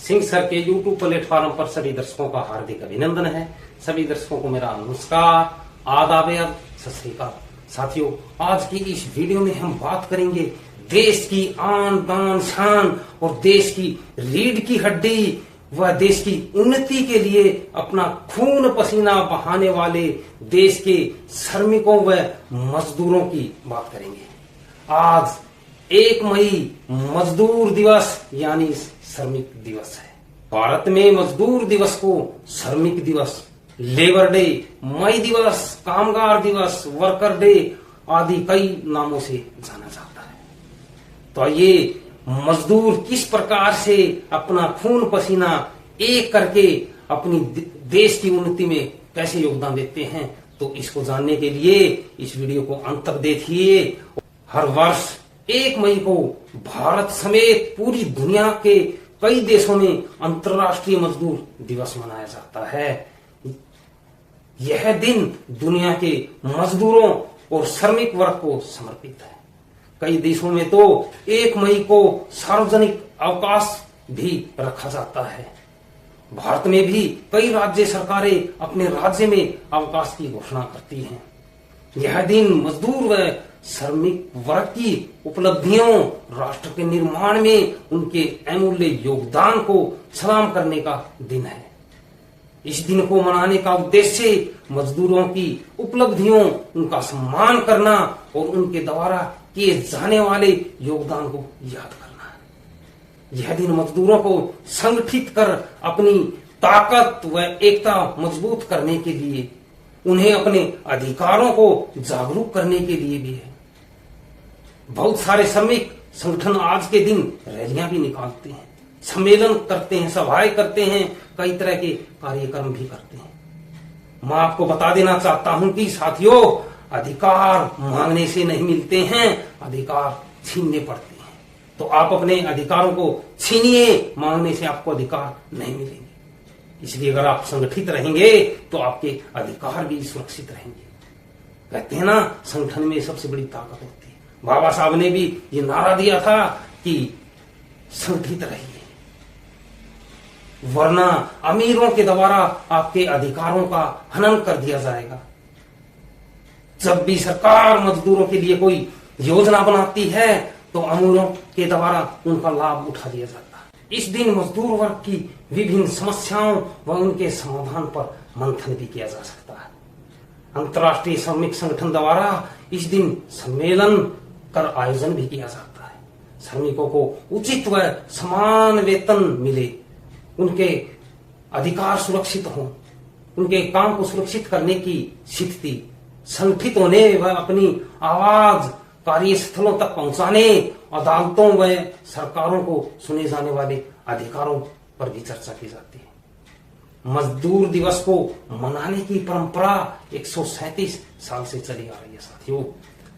Singh sir के YouTube platform पर सभी दर्शकों का हार्दिक अभिनंदन है। सभी दर्शकों को मेरा नमस्कार, आदाब, सत श्री अकाल। साथियों, आज की इस वीडियो में हम बात करेंगे देश की आन बान शान और देश की रीढ़ की हड्डी व देश की उन्नति के लिए अपना खून पसीना बहाने वाले देश के श्रमिकों व मजदूरों की बात करेंगे। आज 1 मई मजदूर दिवस यानी श्रमिक दिवस है। भारत में मजदूर दिवस को श्रमिक दिवस, लेबर डे, मई दिवस, कामगार दिवस, वर्कर डे आदि कई नामों से जाना जाता है। तो ये मजदूर किस प्रकार से अपना खून पसीना एक करके अपनी देश की उन्नति में कैसे योगदान देते हैं, तो इसको जानने के लिए इस वीडियो को अंत तक देखिए। हर वर्ष 1 मई को भारत समेत पूरी दुनिया के कई देशों में अंतर्राष्ट्रीय मजदूर दिवस मनाया जाता है। यह दिन दुनिया के मजदूरों और श्रमिक वर्ग को समर्पित है। कई देशों में तो 1 मई को सार्वजनिक अवकाश भी रखा जाता है। भारत में भी कई राज्य सरकारें अपने राज्य में अवकाश की घोषणा करती हैं। यह दिन मजदूर व श्रमिक वर्ग की उपलब्धियों, राष्ट्र के निर्माण में उनके अमूल्य योगदान को सलाम करने का दिन है। इस दिन को मनाने का उद्देश्य मजदूरों की उपलब्धियों, उनका सम्मान करना और उनके द्वारा किए जाने वाले योगदान को याद करना है। यह दिन मजदूरों को संगठित कर अपनी ताकत व एकता मजबूत करने के लिए, उन्हें अपने अधिकारों को जागरूक करने के लिए भी है। बहुत सारे श्रमिक संगठन आज के दिन रैलियां भी निकालते हैं, सम्मेलन करते हैं, सभाएं करते हैं, कई तरह के कार्यक्रम भी करते हैं। मैं आपको बता देना चाहता हूं कि साथियों, अधिकार मांगने से नहीं मिलते हैं, अधिकार छीनने पड़ते हैं। तो आप अपने अधिकारों को छीनिए, मांगने से आपको अधिकार नहीं मिलेंगे। इसलिए अगर आप संगठित रहेंगे तो आपके अधिकार भी सुरक्षित रहेंगे। कहते हैं ना, संगठन में सबसे बड़ी ताकत होती है। बाबा साहब ने भी ये नारा दिया था कि संगठित रहिए, वरना अमीरों के द्वारा आपके अधिकारों का हनन कर दिया जाएगा। जब भी सरकार मजदूरों के लिए कोई योजना बनाती है तो अमीरों के द्वारा उनका लाभ उठा दिया जाता है। इस दिन मजदूर वर्ग की विभिन्न समस्याओं व उनके समाधान पर मंथन भी किया जा सकता है। अंतर्राष्ट्रीय श्रमिक संगठन द्वारा इस दिन सम्मेलन कर आयोजन भी किया जाता है। श्रमिकों को उचित व समान वेतन मिले, उनके अधिकार सुरक्षित हों, उनके काम को सुरक्षित करने की स्थिति, संगठित होने व अपनी आवाज कार्यस्थलों तक पहुंचाने, अदालतों व सरकारों को सुने जाने वाले अधिकारों पर भी चर्चा की जाती है। मजदूर दिवस को मनाने की परंपरा 137 साल से चली आ रही है। साथियों,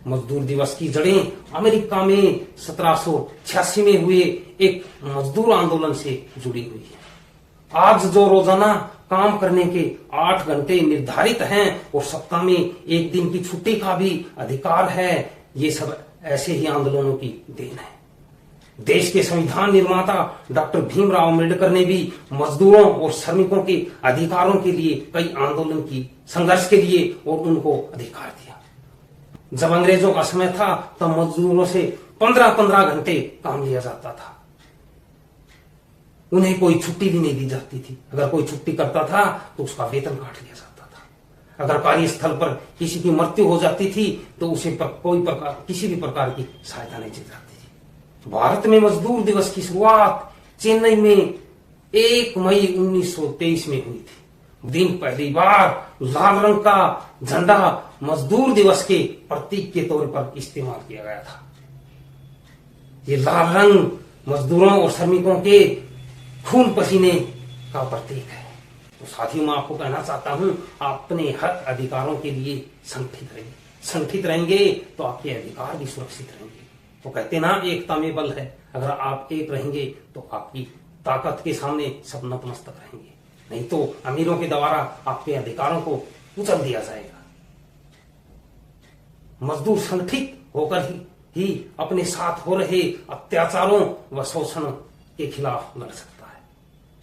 मजदूर दिवस की जड़ें अमेरिका में 1786 में हुए एक मजदूर आंदोलन से जुड़ी हुई है। आज जो रोजाना काम करने के 8 घंटे निर्धारित हैं और सप्ताह में 1 दिन की छुट्टी का भी अधिकार है, ये सब ऐसे ही आंदोलनों की देन है। देश के संविधान निर्माता डॉक्टर भीमराव अम्बेडकर ने भी मजदूरों और श्रमिकों के अधिकारों के लिए कई आंदोलन की, संघर्ष के लिए और उनको अधिकार दिया। जब अंग्रेजों का समय था तब मजदूरों से 15-15 घंटे काम लिया जाता था। उन्हें कोई छुट्टी भी नहीं दी जाती थी। अगर कोई छुट्टी करता था तो उसका वेतन काट लिया जाता था। अगर कार्यस्थल पर किसी की मृत्यु हो जाती थी तो उसे किसी भी प्रकार की सहायता नहीं दी जाती थी। भारत में मजदूर दिवस की शुरुआत चेन्नई में 1 मई 1923 में हुई थी। दिन पहली बार लाल रंग का झंडा मजदूर दिवस के प्रतीक के तौर पर इस्तेमाल किया गया था। ये लाल रंग मजदूरों और श्रमिकों के खून पसीने का प्रतीक है। तो साथियों, मैं आपको कहना चाहता हूं, आप अपने हक अधिकारों के लिए संगठित रहिए। संगठित रहेंगे तो आपके अधिकार भी सुरक्षित रहेंगे। तो कहते ना, एकता में बल है। अगर आप एक रहेंगे तो आपकी ताकत के सामने सब नतमस्तक रहेंगे, नहीं तो अमीरों के द्वारा आपके अधिकारों को कुचल दिया जाएगा। मजदूर संगठित होकर ही अपने साथ हो रहे अत्याचारों व शोषण के खिलाफ लड़ सकता है।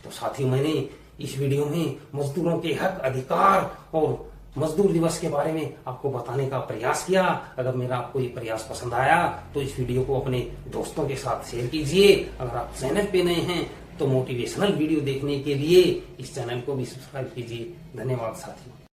तो साथियों, मैंने इस वीडियो में मजदूरों के हक, अधिकार और मजदूर दिवस के बारे में आपको बताने का प्रयास किया। अगर मेरा आपको ये प्रयास पसंद आया तो इस वीडियो को अपने दोस्तों के साथ शेयर कीजिए। अगर आप चैनल पे नए हैं तो मोटिवेशनल वीडियो देखने के लिए इस चैनल को भी सब्सक्राइब कीजिए। धन्यवाद साथियों।